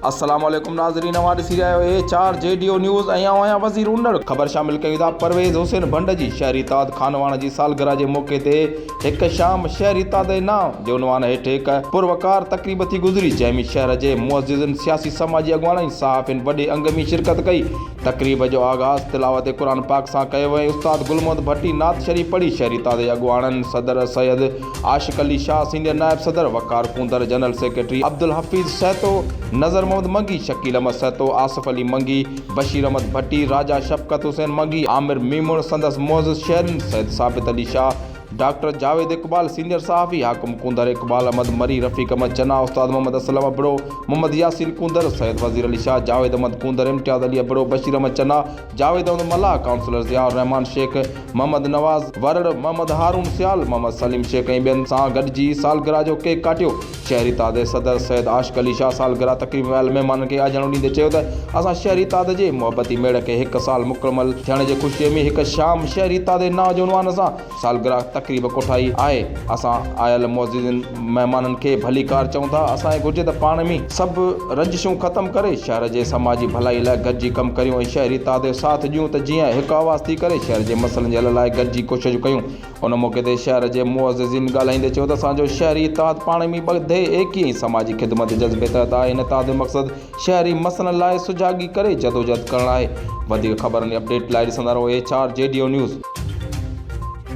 अस्सलाम वालेकुम नाज़रीन, ॾिसी रहिया आहियो HRJDO न्यूज़ ऐं आहियां वज़ीर उंडड़। ख़बर शामिल कयूं था परवेज़ हुसैन भंड जी शहरी ताद खानवाण जी सालगिरह जे मौक़े ते हिकु शाम शहरी ताद नाम जे उनवान हेठि हिकु पुरवकार तक़रीब थी गुज़री, जंहिंमें शहर जे मुअज़्ज़िज़नि, सियासी समाजी अॻुवान ऐं सहाफ़ियुनि वॾे अंग में शिरकत कई। तक़रीब जो आगाज़ तिलावत क़ुरान पाक सां कयो वियो। उस्ताद गुलमोहम्मद भट्टी नात शरीफ़ पढ़ी। शहरी ताद जे अॻुवाणनि सदर सैयद आशिक अली शाह, सीनियर नायब सदर वक़ार कुंदर, जनरल सेक्रेटरी अब्दुल हफ़ीज़ सहतो, नज़र मोहम्मद मंगी, शकील अहमद सहतो, आसिफ अली मंगी, बशीर अहमद भट्टी, राजा शफ़क़त हुसैन मंगी, आमिर मीमुण, संदसि मुअज़्ज़िज़ शहरनि सैयद साबित अली शाह, डॉक्टर जावेद इक़बाल, सीनियर सहाफ़ी हाकिम कुंदर, इक़बाल अहमद मरी, रफ़ीक अहमद चन्ना, उस्ताद मोहम्मद असलम अबड़ो, मोहम्मद यासीन कुंदर, सैयद वज़ीर अली शाह, जावेद अहमद कुंदर, इम्तियाज़ अली अबड़ो, बशीर अहमद चन्ना, जावेद अहमद मल्ला, काउंसलर ज़ियाउर रहमान शेख, मोहम्मद नवाज़ वरड़, मोहम्मद हारून सियाल, मोहम्मद सलीम शेख ऐं ॿियनि सां गॾिजी सालगिरह जो केक काटियो। शहरी ताद जे सदर सैयद आशिक अली शाह सालगिरह तक़रीब में आयल महिमाननि खे आजणो ॾींदे चयो त असां शहरी ताद जे मुहबती मेड़ खे हिकु साल मुकमल थियण जे ख़ुशीअ में हिकु शाम शहरी ताद जे नाव जे उनवान सां सालगिरह तक़रीब कोठाई आहे। असां आयल मुअज़्ज़िज़नि महिमाननि खे भली कार चऊं था। असांखे घुर्जे त पाण में सभु रंजिशूं ख़तमु करे शहर जे समाजी भलाई लाइ गॾिजी कमु करियूं ऐं शहरी ताद जो साथ ॾियूं त जीअं हिकु आवाज़ थी करे शहर जे मसइलनि जे हल लाइ गॾिजी कोशिशूं कयूं। उन मौक़े ते शहर जे मुअज़्ज़िज़ीन ॻाल्हाईंदे चयो त असांजो शहरी ताद पाण में ॿधे एकी ऐं समाजी ख़िदमत जज़्बे तहत आहे। इन ताद जो मक़सदु शहरी मसइलनि लाइ सुजाॻी करे जदोजहद करणु आहे। वधीक ख़बरनि अपडेट लाइ ॾिसंदा रहो HRJDO न्यूज़।